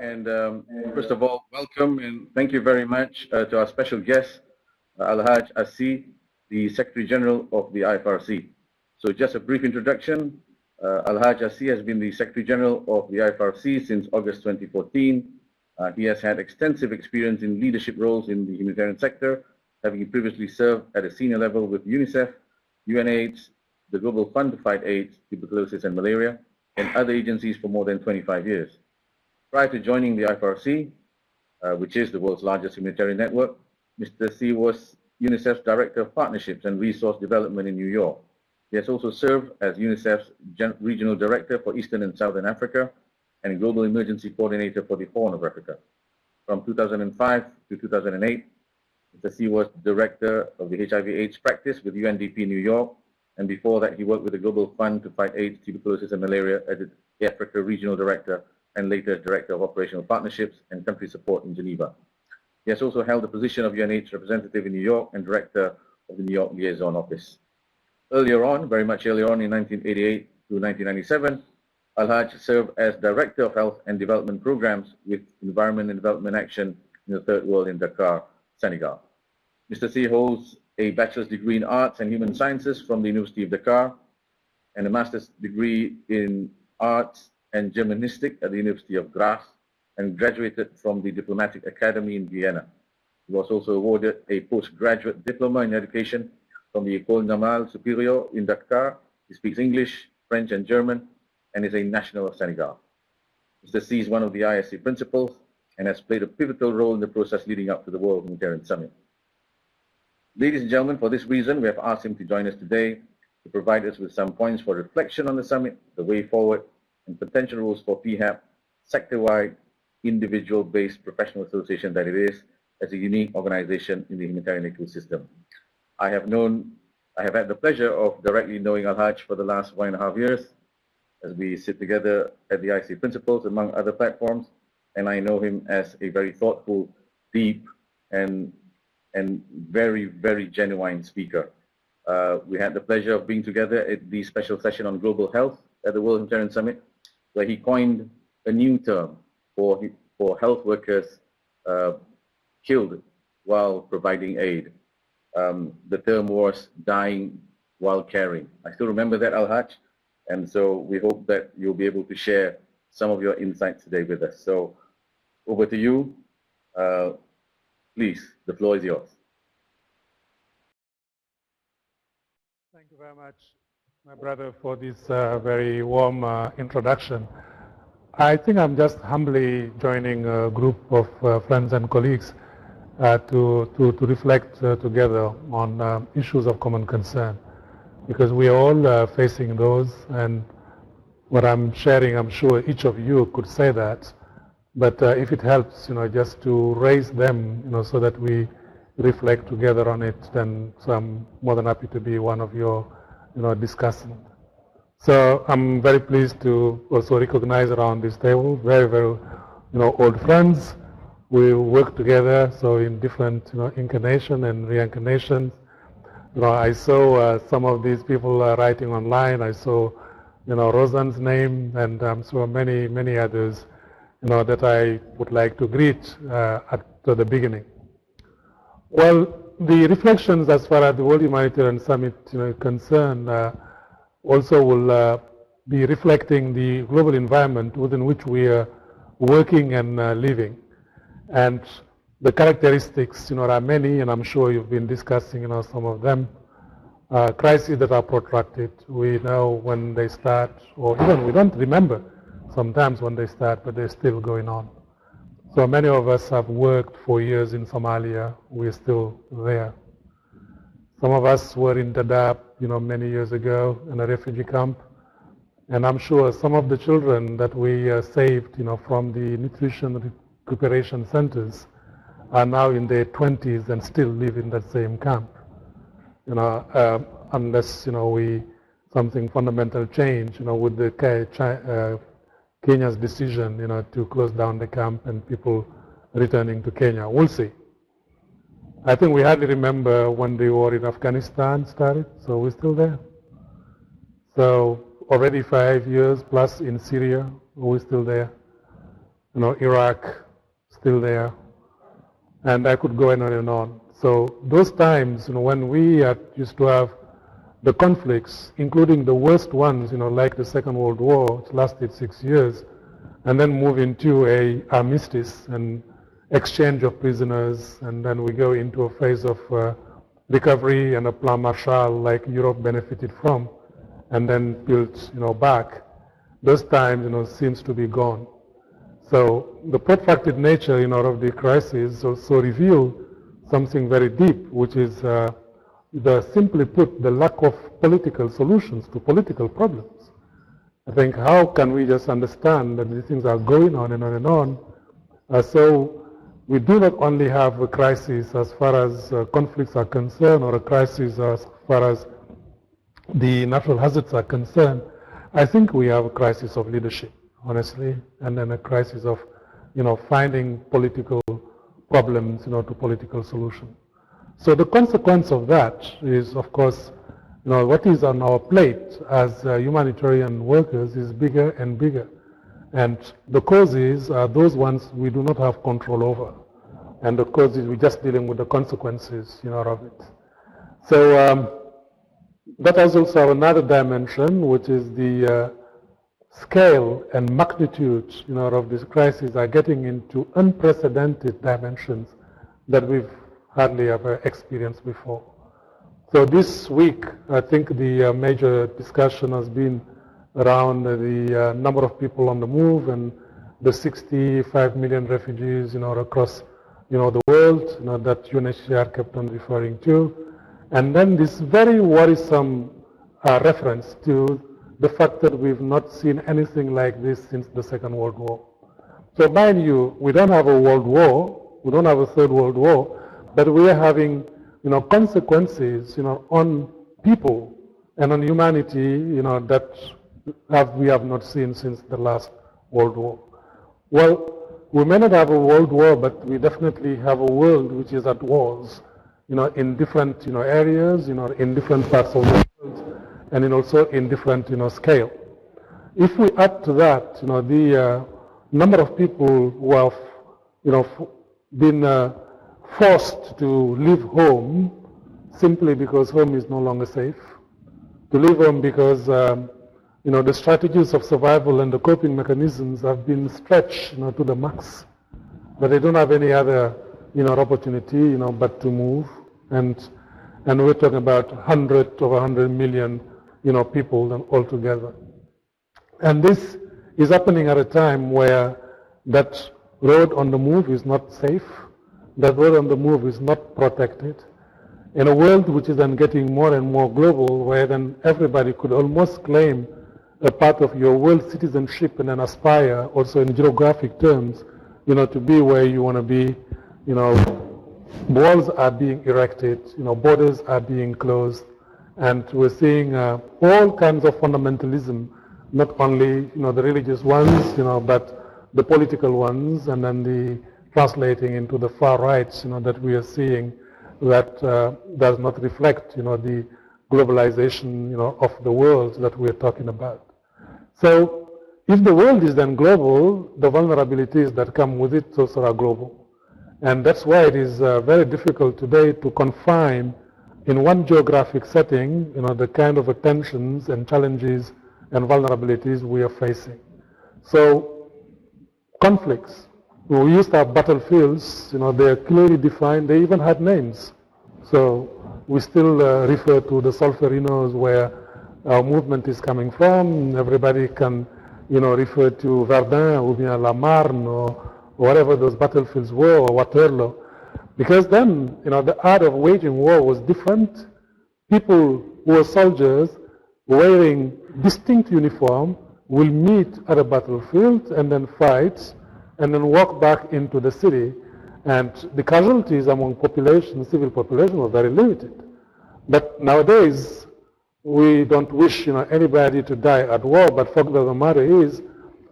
And first of all, welcome and thank you very much to our special guest, Elhadj Assi, the Secretary General of the IFRC. So just a brief introduction. Elhadj Assi has been the Secretary General of the IFRC since August 2014. He has had extensive experience in leadership roles in the humanitarian sector, having previously served at a senior level with UNICEF, UNAIDS, the Global Fund to Fight AIDS, Tuberculosis and Malaria, and other agencies for more than 25 years. Prior to joining the IFRC, which is the world's largest humanitarian network, Mr. C was UNICEF's Director of Partnerships and Resource Development in New York. He has also served as UNICEF's Regional Director for Eastern and Southern Africa and Global Emergency Coordinator for the Horn of Africa. From 2005 to 2008, Mr. C was Director of the HIV/AIDS practice with UNDP New York, and before that he worked with the Global Fund to Fight AIDS, Tuberculosis and Malaria as the Africa Regional Director and later Director of Operational Partnerships and Country Support in Geneva. He has also held the position of UNAIDS representative in New York and Director of the New York Liaison Office. Earlier on, very much earlier on in 1988 to 1997, Elhadj served as Director of Health and Development Programs with Environment and Development Action in the Third World in Dakar, Senegal. Mr. C holds a bachelor's degree in Arts and Human Sciences from the University of Dakar and a master's degree in Arts and Germanistic at the University of Graz and graduated from the Diplomatic Academy in Vienna. He was also awarded a postgraduate diploma in education from the École Normale Supérieure in Dakar. He speaks English, French and German and is a national of Senegal. Mr. C is one of the ISC principals and has played a pivotal role in the process leading up to the World Humanitarian Summit. Ladies and gentlemen, for this reason, we have asked him to join us today to provide us with some points for reflection on the summit, the way forward, and potential roles for PHAP, sector-wide, individual-based professional association that it is, as a unique organization in the humanitarian ecosystem. I have had the pleasure of directly knowing Elhadj for the last 1.5 years, as we sit together at the IC Principles, among other platforms, and I know him as a very thoughtful, deep, and very, very genuine speaker. We had the pleasure of being together at the special session on global health at the World Humanitarian Summit, where he coined a new term for health workers killed while providing aid. The term was dying while caring. I still remember that, Elhadj, and so we hope that you'll be able to share some of your insights today with us. So over to you. Please, the floor is yours. Thank you very much, my brother, for this very warm introduction. I think I'm just humbly joining a group of friends and colleagues to reflect together on issues of common concern, because we are all facing those, and what I'm sharing, I'm sure each of you could say that, but if it helps, just to raise them, so that we reflect together on it, then so I'm more than happy to be one of your, discussants. So I'm very pleased to also recognize around this table very, very, old friends. We work together, so in different, incarnation and reincarnations. I saw some of these people writing online. I saw, Rosan's name, and I'm sure many, many others, that I would like to greet at the beginning. Well, the reflections as far as the World Humanitarian Summit is concerned also will be reflecting the global environment within which we are working and living. And the characteristics, are many, and I'm sure you've been discussing, some of them. Crises that are protracted, we know when they start, or even we don't remember sometimes when they start, but they're still going on. So many of us have worked for years in Somalia. We're still there. Some of us were in Dadaab, many years ago in a refugee camp. And I'm sure some of the children that we saved, from the nutrition recuperation centers are now in their 20s and still live in that same camp. Unless, something fundamental change, with the Kenya's decision, to close down the camp and people returning to Kenya. We'll see. I think we hardly remember when the war in Afghanistan started, so we're still there. So already 5 years plus in Syria, we're still there. Iraq, still there, and I could go on and on. So those times, when we used to have the conflicts, including the worst ones, like the Second World War, which lasted 6 years, and then move into a armistice and exchange of prisoners, and then we go into a phase of recovery and a plan Marshall like Europe benefited from, and then built, back. Those times, seems to be gone. So the protracted nature, of the crisis also reveal something very deep, which is simply put, the lack of political solutions to political problems. I think how can we just understand that these things are going on and on and on? So we do not only have a crisis as far as conflicts are concerned, or a crisis as far as the natural hazards are concerned. I think we have a crisis of leadership, honestly, and then a crisis of, finding political problems, to political solutions. So the consequence of that is, of course, what is on our plate as humanitarian workers is bigger and bigger. And the causes are those ones we do not have control over. And the causes, we're just dealing with the consequences, of it. So that has also another dimension, which is the scale and magnitude, of this crisis are getting into unprecedented dimensions that we've hardly ever experienced before. So this week, I think the major discussion has been around the number of people on the move and the 65 million refugees, across, the world, that UNHCR kept on referring to. And then this very worrisome reference to the fact that we've not seen anything like this since the Second World War. So mind you, we don't have a world war, we don't have a third world war, but we are having, consequences, on people and on humanity, that we have not seen since the last World War. Well, we may not have a world war, but we definitely have a world which is at wars, in different, areas, in different parts of the world, and also in different, scale. If we add to that, the number of people who have, been forced to leave home simply because home is no longer safe, to leave home because the strategies of survival and the coping mechanisms have been stretched to the max, but they don't have any other opportunity but to move, and we're talking about over 100 million people altogether. And this is happening at a time where that road on the move is not safe. That road on the move is not protected. In a world which is then getting more and more global, where then everybody could almost claim a part of your world citizenship and then aspire also in geographic terms, to be where you want to be, walls are being erected, borders are being closed, and we're seeing all kinds of fundamentalism, not only, the religious ones, but the political ones, and then the translating into the far rights, that we are seeing that does not reflect, the globalization, of the world that we are talking about. So if the world is then global, the vulnerabilities that come with it also are global. And that's why it is very difficult today to confine in one geographic setting, the kind of tensions and challenges and vulnerabilities we are facing. So conflicts. We used to have battlefields, they are clearly defined, they even had names. So we still refer to the Solferinos where our movement is coming from. Everybody can, refer to Verdun or bien La Marne or whatever those battlefields were, or Waterloo. Because then, the art of waging war was different. People who were soldiers wearing distinct uniform will meet at a battlefield and then fight, and then walk back into the city. And the casualties among population, civil population, were very limited. But nowadays, we don't wish anybody to die at war, but fact of the matter is,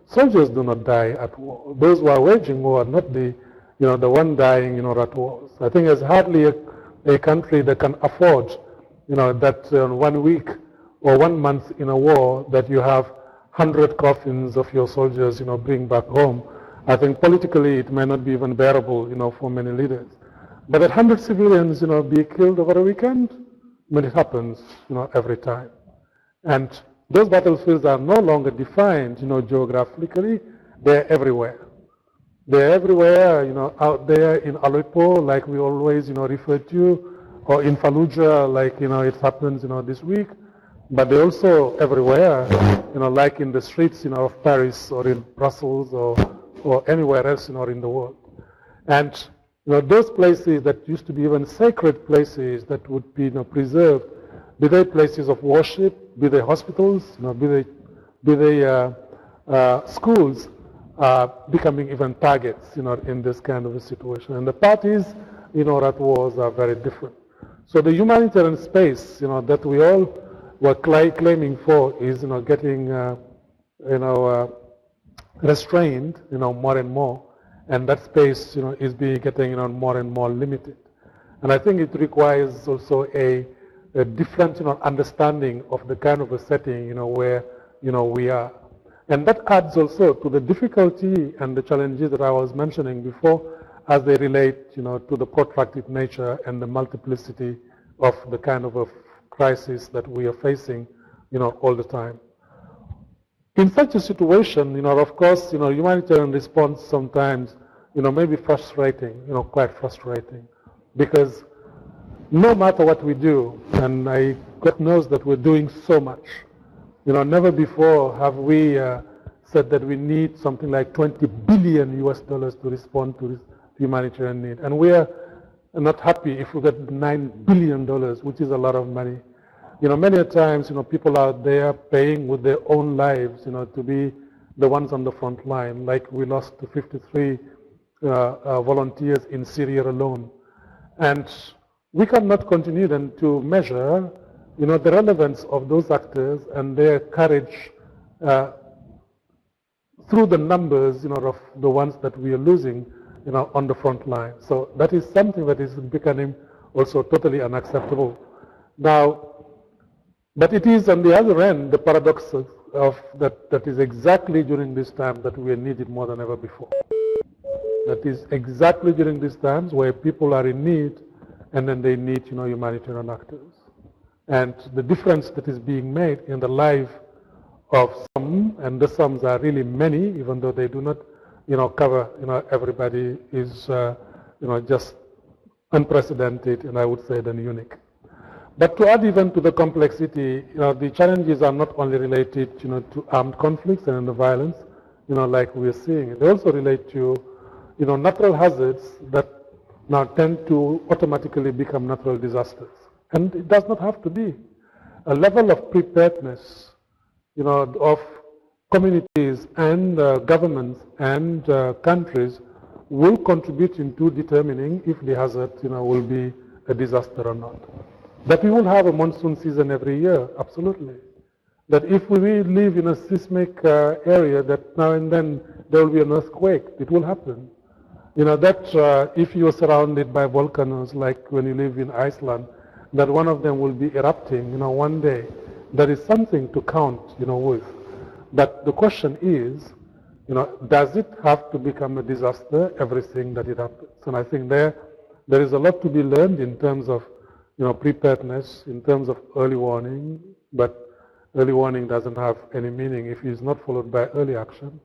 soldiers do not die at war. Those who are waging war are not the one dying at wars. I think there's hardly a country that can afford that 1 week or 1 month in a war that you have 100 coffins of your soldiers bring back home. I think politically it may not be even bearable, for many leaders. But that 100 civilians, be killed over a weekend, it happens, every time. And those battlefields are no longer defined, geographically. They're everywhere. They're everywhere, out there in Aleppo, like we always, refer to, or in Fallujah, like, it happens, this week. But they're also everywhere, like in the streets, of Paris or in Brussels or anywhere else, in the world. And, those places that used to be even sacred places that would be, preserved, be they places of worship, be they hospitals, be they schools, becoming even targets, in this kind of a situation. And the parties, at wars are very different. So the humanitarian space, that we all were claiming for is, getting, restrained, more and more. And that space, is getting, more and more limited. And I think it requires also a different, understanding of the kind of a setting, where, we are. And that adds also to the difficulty and the challenges that I was mentioning before as they relate, to the protracted nature and the multiplicity of the kind of a crisis that we are facing, all the time. In such a situation, of course, humanitarian response sometimes, may be frustrating, quite frustrating, because no matter what we do, and God knows that we're doing so much, never before have we said that we need something like $20 billion to respond to this humanitarian need. And we are not happy if we get $9 billion, which is a lot of money. Many a times, people out there paying with their own lives, to be the ones on the front line, like we lost 53 volunteers in Syria alone. And we cannot continue then to measure, the relevance of those actors and their courage through the numbers, of the ones that we are losing, on the front line. So that is something that is becoming also totally unacceptable. Now, but it is on the other end, the paradox of that is exactly during this time that we are needed more than ever before. That is exactly during these times where people are in need and then they need, humanitarian actors. And the difference that is being made in the life of some, and the sums are really many, even though they do not, cover, everybody, is, just unprecedented, and I would say then unique. But to add even to the complexity, the challenges are not only related, to armed conflicts and the violence, like we are seeing. They also relate to, natural hazards that now tend to automatically become natural disasters. And it does not have to be. A level of preparedness, of communities and governments and countries will contribute into determining if the hazard, will be a disaster or not. That we will have a monsoon season every year, absolutely. That if we live in a seismic area, that now and then there will be an earthquake, it will happen. That if you are surrounded by volcanoes, like when you live in Iceland, that one of them will be erupting, one day. That is something to count, with. But the question is, does it have to become a disaster, everything that it happens? And I think there is a lot to be learned in terms of, preparedness, in terms of early warning, but early warning doesn't have any meaning if it is not followed by early action.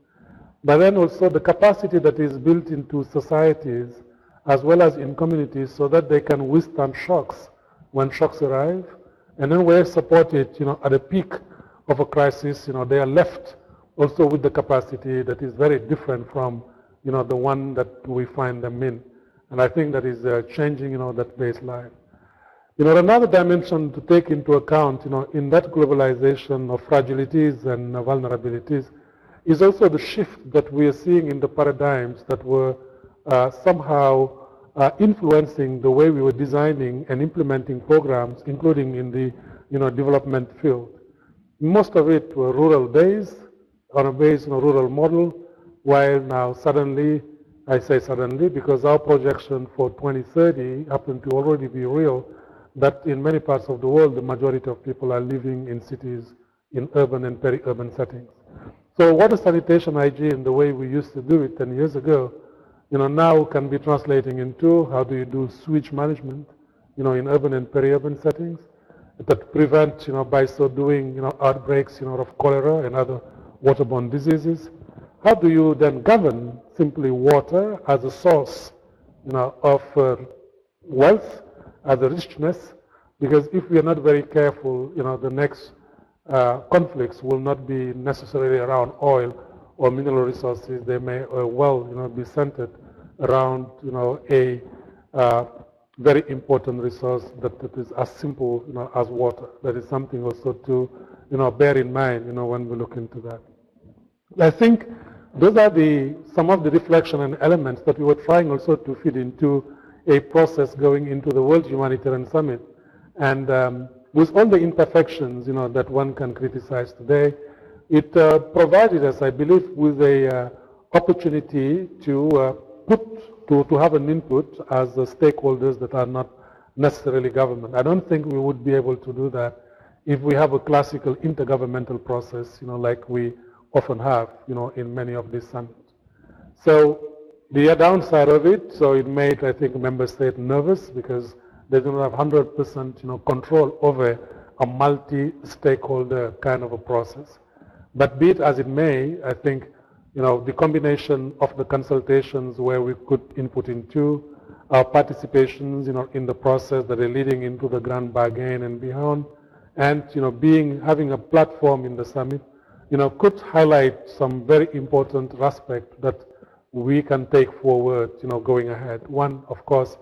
But then also the capacity that is built into societies as well as in communities so that they can withstand shocks when shocks arrive. And then we're supported, at the peak of a crisis, they are left also with the capacity that is very different from, the one that we find them in. And I think that is changing, that baseline. Another dimension to take into account, in that globalization of fragilities and vulnerabilities is also the shift that we are seeing in the paradigms that were somehow influencing the way we were designing and implementing programs, including in the development field. Most of it were rural based, on a based on a rural model, while now suddenly, I say suddenly because our projection for 2030 happen to already be real, that in many parts of the world the majority of people are living in cities, in urban and peri-urban settings. So water sanitation hygiene, the way we used to do it 10 years ago, now can be translating into how do you do sewage management, in urban and peri-urban settings that prevent, by so doing, outbreaks, of cholera and other waterborne diseases. How do you then govern simply water as a source, of wealth, as a richness? Because if we are not very careful, the next conflicts will not be necessarily around oil or mineral resources. They may well, be centered around, a very important resource that is as simple, as water. That is something also to, bear in mind, when we look into that. I think those are some of the reflection and elements that we were trying also to feed into a process going into the World Humanitarian Summit. And with all the imperfections, that one can criticize today, it provided us, I believe, with a opportunity to to have an input as stakeholders that are not necessarily government. I don't think we would be able to do that if we have a classical intergovernmental process, like we often have, in many of these summits. So the downside of it, so it made, I think, member states nervous because they do not have 100% control over a multi-stakeholder kind of a process. But be it as it may, I think the combination of the consultations where we could input into our participations in the process that are leading into the grand bargain and beyond, and having a platform in the summit, could highlight some very important aspects that we can take forward going ahead. One, of course,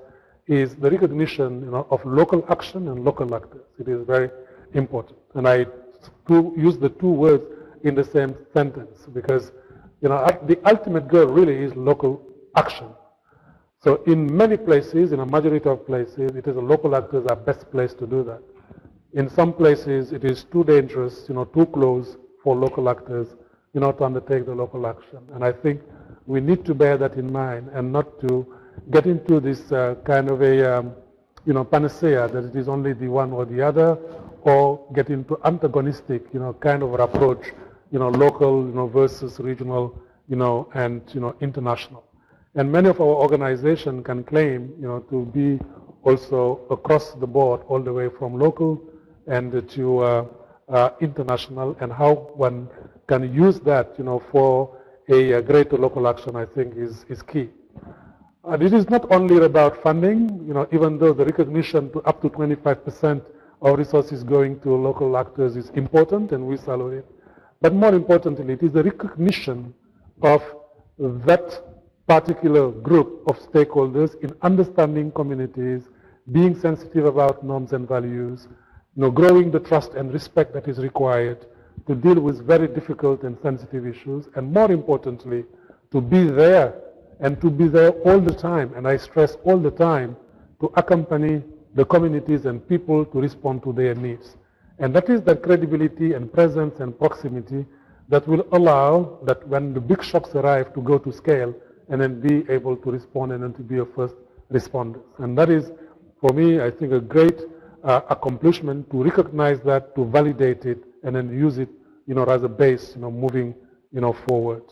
is the recognition of local action and local actors. It is very important. And I use the two words in the same sentence because the ultimate goal really is local action. So in many places, in a majority of places, it is the local actors are best placed to do that. In some places, it is too dangerous, too close for local actors, to undertake the local action. And I think we need to bear that in mind and not to get into this kind of a, panacea that it is only the one or the other, or get into antagonistic, kind of an approach, local, versus regional, and, international. And many of our organizations can claim, to be also across the board, all the way from local and to international, and how one can use that, for a greater local action, I think, is key. It is not only about funding, even though the recognition to up to 25% of resources going to local actors is important, and we salute it. But more importantly, it is the recognition of that particular group of stakeholders in understanding communities, being sensitive about norms and values, growing the trust and respect that is required to deal with very difficult and sensitive issues, and more importantly, to be there and to be there all the time, and I stress all the time, to accompany the communities and people to respond to their needs. And that is that credibility and presence and proximity that will allow that when the big shocks arrive to go to scale and then be able to respond and then to be a first responder. And that is, for me, I think a great accomplishment to recognize that, to validate it, and then use it, as a base, moving, forward.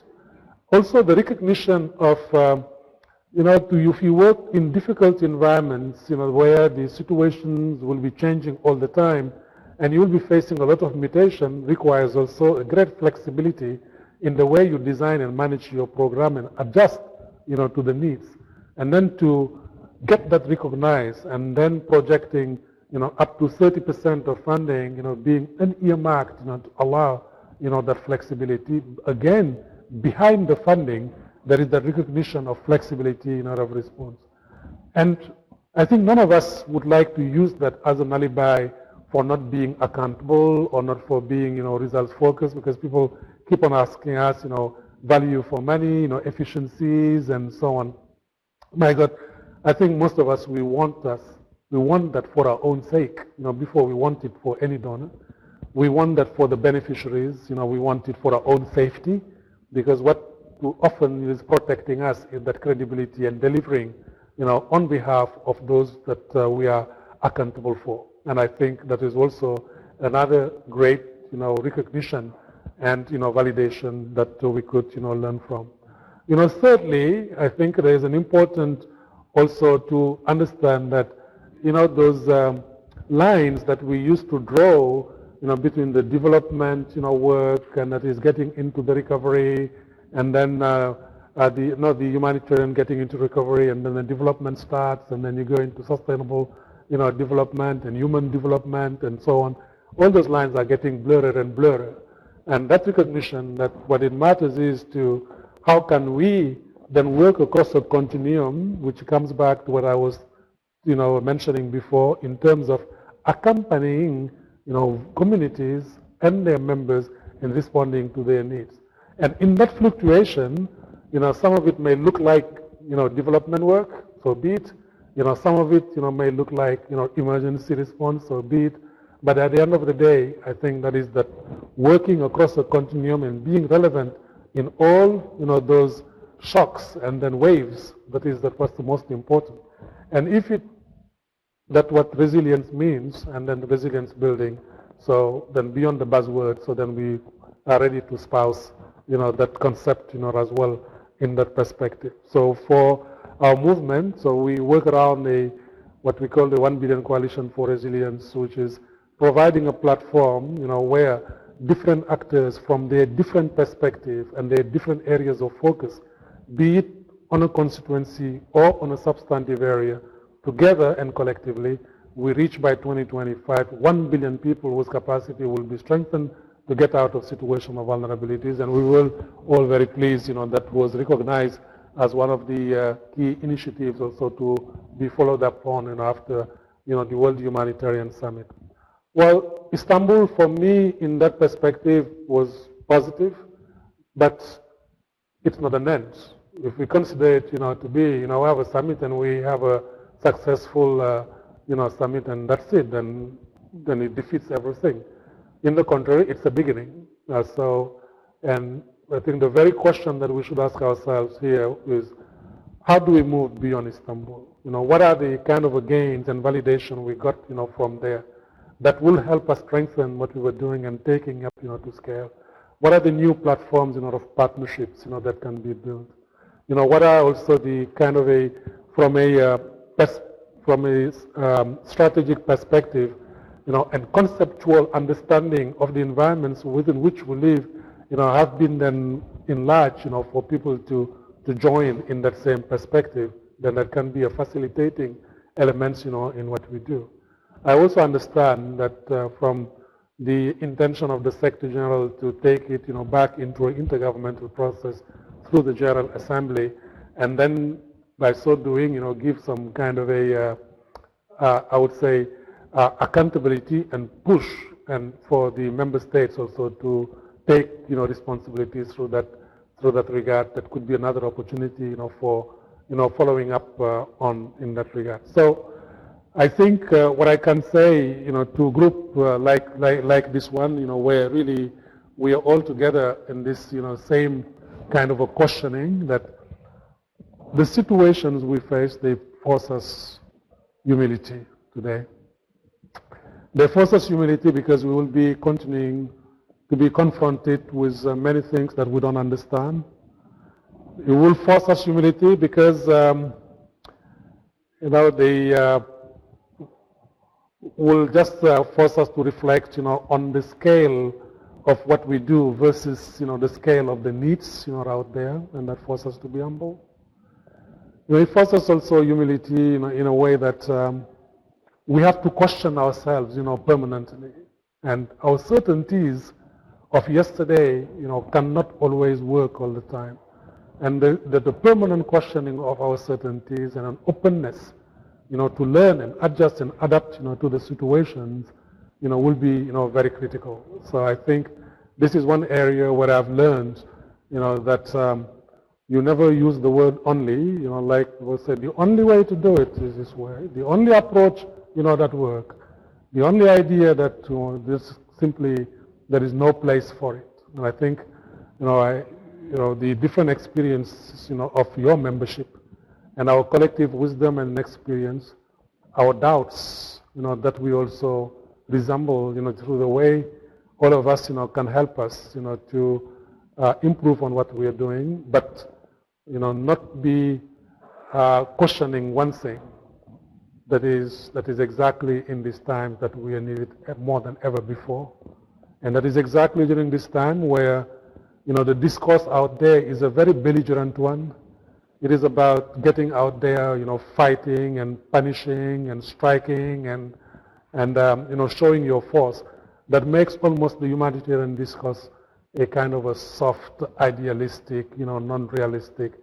Also, the recognition of, if you work in difficult environments, where the situations will be changing all the time, and you will be facing a lot of mutation, requires also a great flexibility in the way you design and manage your program and adjust, to the needs. And then to get that recognized and then projecting, up to 30% of funding, being earmarked, to allow, that flexibility. Again, behind the funding, there is that recognition of flexibility in our response. And I think none of us would like to use that as an alibi for not being accountable or not for being, results focused, because people keep on asking us, value for money, efficiencies and so on. My God, I think most of us, we want that for our own sake, before we want it for any donor. We want that for the beneficiaries, we want it for our own safety, because what too often is protecting us is that credibility and delivering, on behalf of those that we are accountable for. And I think that is also another great, recognition and, validation that we could, learn from. Thirdly, I think there is an important also to understand that, those lines that we used to draw, between the development, work, and that is getting into the recovery, and then the humanitarian getting into recovery, and then the development starts, and then you go into sustainable, development and human development, and so on. All those lines are getting blurred and blurred. And that recognition that what it matters is to how can we then work across a continuum, which comes back to what I was, mentioning before in terms of accompanying, communities and their members in responding to their needs. And in that fluctuation, some of it may look like, development work, so be it. Some of it, may look like, emergency response, so be it. But at the end of the day, I think that is that working across a continuum and being relevant in all, those shocks and then waves, that what's the most important. And if that's what resilience means, and then resilience building, so then beyond the buzzword, so then we are ready to espouse, that concept, as well in that perspective. So for our movement, so we work around what we call the 1 Billion Coalition for Resilience, which is providing a platform, where different actors from their different perspective and their different areas of focus, be it on a constituency or on a substantive area, together and collectively, we reach by 2025 1 billion people whose capacity will be strengthened to get out of situation of vulnerabilities. And we will all very pleased, that was recognized as one of the key initiatives also to be followed up on, after, the World Humanitarian Summit. Well, Istanbul for me in that perspective was positive, but it's not an end. If we consider it, to be, we have a summit and we have a successful, summit and that's it, then it defeats everything. In the contrary, it's a beginning. And I think the very question that we should ask ourselves here is, how do we move beyond Istanbul? What are the kind of gains and validation we got, from there that will help us strengthen what we were doing and taking up, to scale? What are the new platforms, of partnerships, that can be built? What are also the kind of from a strategic perspective, and conceptual understanding of the environments within which we live, have been then enlarged, for people to join in that same perspective, then that can be a facilitating elements, in what we do. I also understand that from the intention of the Secretary General to take it, back into an intergovernmental process through the General Assembly, and then by so doing, give some kind of I would say, accountability and push, and for the member states also to take, responsibilities through that regard. That could be another opportunity, for, following up on in that regard. So I think what I can say, to a group like this one, where really we are all together in this, same kind of a questioning, that the situations we face, they force us humility today. They force us humility because we will be continuing to be confronted with many things that we don't understand. It will force us humility because, they will just force us to reflect, on the scale of what we do versus, the scale of the needs, out there, and that forces us to be humble. It forces also humility, in a way that we have to question ourselves, permanently, and our certainties of yesterday, cannot always work all the time, and the permanent questioning of our certainties and an openness, to learn and adjust and adapt, to the situations, will be, very critical. So I think this is one area where I've learned, that you never use the word only, like was said, the only way to do it is this way. The only approach, that work. The only idea that this simply, there is no place for it. And I think, the different experiences, of your membership and our collective wisdom and experience, our doubts, that we also resemble, through the way all of us, can help us, to improve on what we are doing, but, not be questioning one thing that is exactly in this time that we are needed more than ever before. And that is exactly during this time where, the discourse out there is a very belligerent one. It is about getting out there, fighting and punishing and striking and showing your force. That makes almost the humanitarian discourse a kind of a soft, idealistic, non-realistic,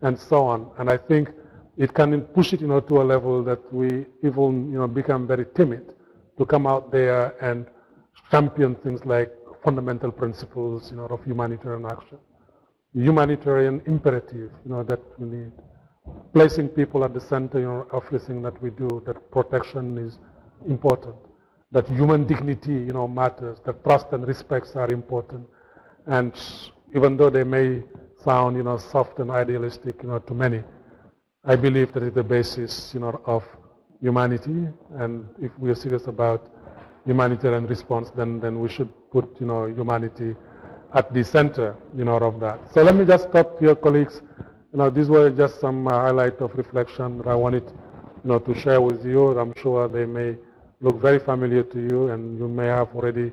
and so on. And I think it can push it, to a level that we even, become very timid to come out there and champion things like fundamental principles, of humanitarian action. Humanitarian imperative, that we need. Placing people at the center, of everything that we do, that protection is important, that human dignity, matters, that trust and respects are important. And even though they may sound, soft and idealistic, to many, I believe that is the basis, of humanity. And if we are serious about humanitarian response, then we should put, humanity at the center, of that. So let me just stop here, colleagues. These were just some highlight of reflection that I wanted, to share with you. I'm sure they may look very familiar to you, and you may have already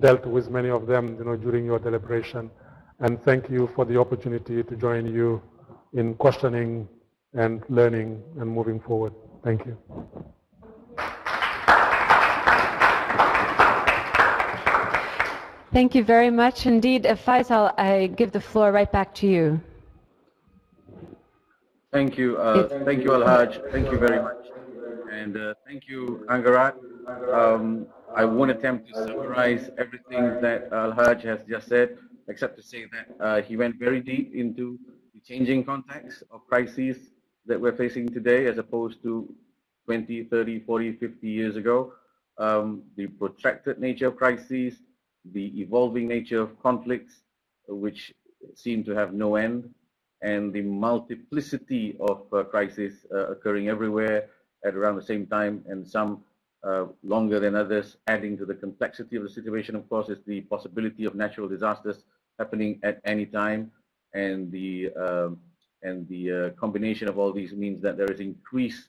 dealt with many of them, during your deliberation. And thank you for the opportunity to join you in questioning and learning and moving forward. Thank you. Thank you very much indeed. Faisal, I give the floor right back to you. Thank you. Thank you, Elhadj. Thank you very much. And thank you, Angarat. I won't attempt to summarize everything that Elhadj has just said, except to say that he went very deep into the changing context of crises that we're facing today as opposed to 20, 30, 40, 50 years ago. The protracted nature of crises, the evolving nature of conflicts, which seem to have no end, and the multiplicity of crises occurring everywhere at around the same time, and some longer than others. Adding to the complexity of the situation, of course, is the possibility of natural disasters happening at any time, and the combination of all these means that there is increased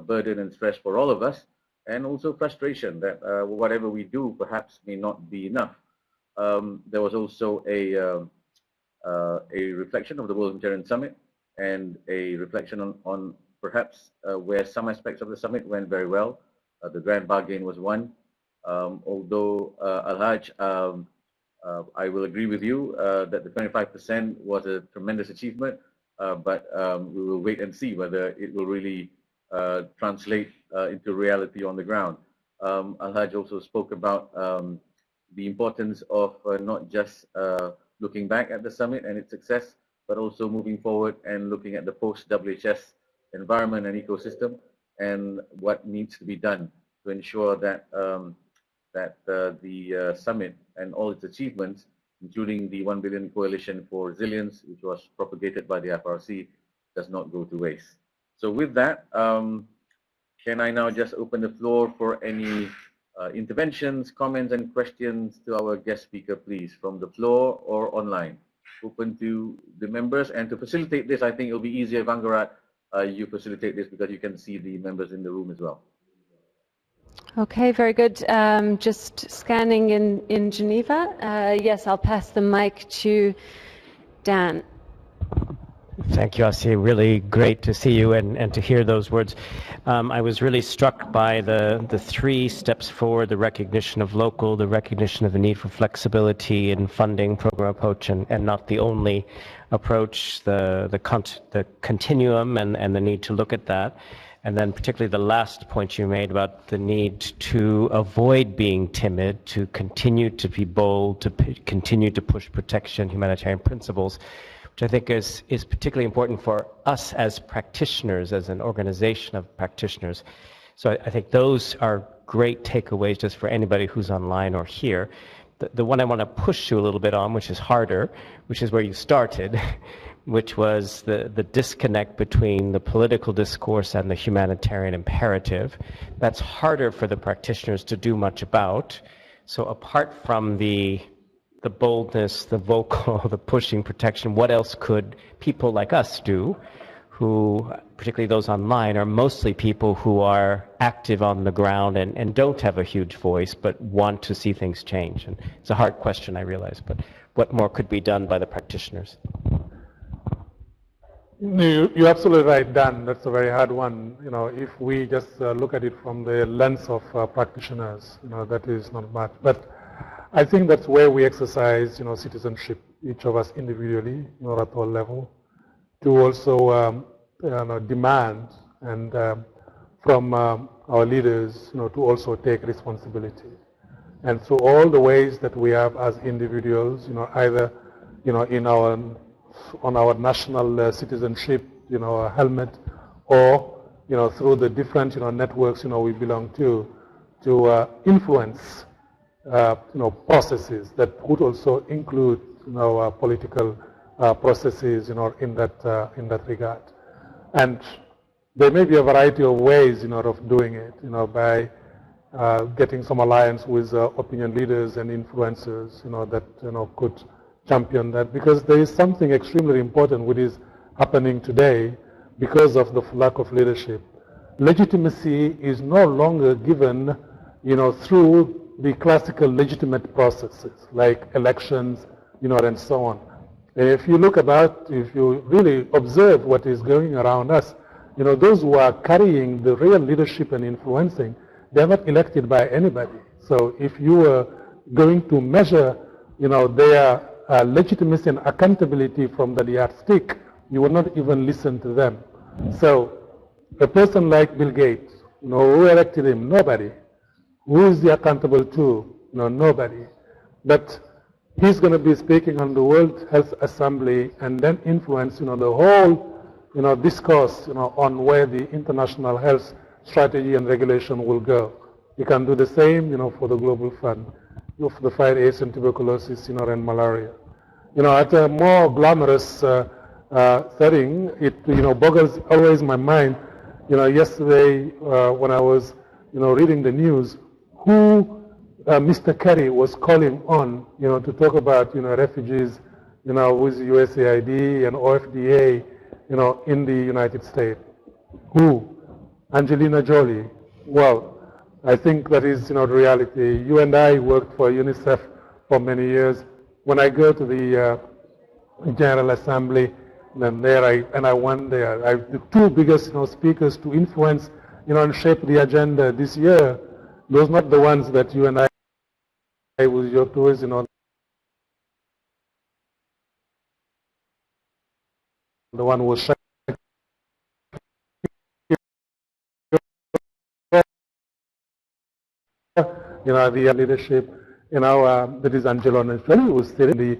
burden and stress for all of us, and also frustration that whatever we do perhaps may not be enough. There was also a reflection of the World Humanitarian Summit and a reflection on perhaps where some aspects of the summit went very well. The grand bargain was one. Although Elhadj, I will agree with you that the 25% was a tremendous achievement, but we will wait and see whether it will really translate into reality on the ground. Elhadj also spoke about the importance of not just looking back at the summit and its success, but also moving forward and looking at the post-WHS environment and ecosystem and what needs to be done to ensure that the summit and all its achievements, including the 1 billion coalition for resilience, which was propagated by the IFRC, does not go to waste. So with that, can I now just open the floor for any interventions, comments, and questions to our guest speaker, please, from the floor or online? Open to the members. And to facilitate this, I think it'll be easier if Angarat, you facilitate this because you can see the members in the room as well. Okay, very good. Just scanning in Geneva. Yes, I'll pass the mic to Dan. Thank you, Asi. Really great to see you and to hear those words. I was really struck by the three steps forward: the recognition of local, the recognition of the need for flexibility in funding, program approach, and not the only approach, the continuum and the need to look at that. And then particularly the last point you made about the need to avoid being timid, to continue to be bold, to continue to push protection, humanitarian principles, which I think is particularly important for us as practitioners, as an organization of practitioners. So I think those are great takeaways just for anybody who's online or here. The one I want to push you a little bit on, which is harder, which is where you started, which was the disconnect between the political discourse and the humanitarian imperative. That's harder for the practitioners to do much about, So apart from the boldness, the vocal, the pushing protection, what else could people like us do, who, particularly those online, are mostly people who are active on the ground and don't have a huge voice, but want to see things change? And it's a hard question, I realize, but what more could be done by the practitioners? You're absolutely right, Dan. That's a very hard one. If we just look at it from the lens of practitioners, that is not much. But I think that's where we exercise, citizenship, each of us individually, at all level, to also demand and from our leaders, to also take responsibility. And so all the ways that we have as individuals, either, on our national citizenship, helmet, or, through the different, networks, we belong to influence, processes that would also include, political processes, in that regard. And there may be a variety of ways, of doing it, by getting some alliance with opinion leaders and influencers, that, could champion that, because there is something extremely important which is happening today because of the lack of leadership. Legitimacy is no longer given, through the classical legitimate processes like elections, and so on. And if you look about, if you really observe what is going around us, those who are carrying the real leadership and influencing, they're not elected by anybody. So if you were going to measure, their legitimacy and accountability from the yardstick, you would not even listen to them. So a person like Bill Gates, who elected him? Nobody. Who is he accountable to? Nobody. But he's going to be speaking on the World Health Assembly and then influence, the whole, discourse, on where the international health strategy and regulation will go. You can do the same, for the Global Fund, for the fight AIDS and tuberculosis, and malaria. At a more glamorous setting, it, boggles always my mind. Yesterday when I was, reading the news, who Mr. Kerry was calling on, to talk about, refugees, with USAID and OFDA, in the United States. Who? Angelina Jolie. Well, I think that is, the reality. You and I worked for UNICEF for many years. When I go to the General Assembly, then I went there. The two biggest, speakers to influence, and shape the agenda this year, those not the ones that you and I was your tours, the one who was the leadership, that is Angelina Jolie, who was still in the,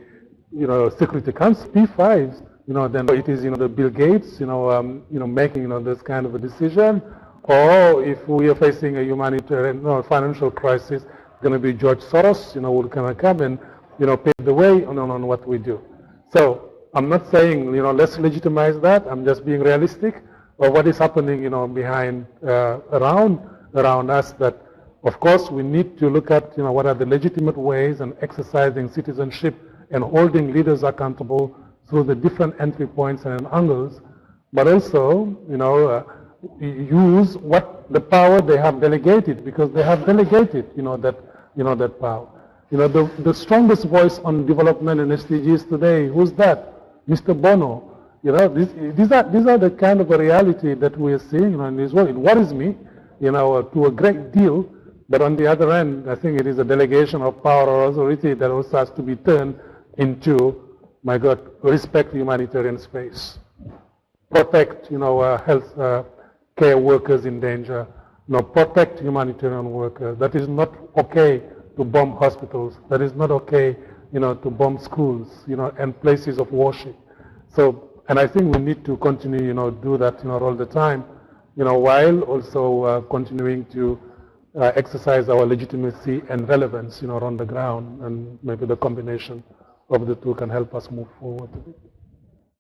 Security Council, P5s, then it is, the Bill Gates, making, this kind of a decision, or if we are facing a humanitarian, financial crisis, it's going to be George Soros, will kind of come and, pave the way on what we do. So I'm not saying, let's legitimize that. I'm just being realistic of what is happening, behind, around us. That, of course, we need to look at, what are the legitimate ways and exercising citizenship and holding leaders accountable through the different entry points and angles, but also, use what the power they have delegated, because they have delegated, that power. The strongest voice on development and SDGs today, who's that? Mr. Bono. These are the kind of a reality that we are seeing, in this world. It worries me, to a great deal. But on the other end, I think it is a delegation of power or authority that also has to be turned into, my God, respect humanitarian space, protect, health care workers in danger, protect humanitarian workers. That is not okay to bomb hospitals. That is not okay, to bomb schools, and places of worship. So, and I think we need to continue, do that, all the time, while also continuing to exercise our legitimacy and relevance, on the ground, and maybe the combination of the two can help us move forward.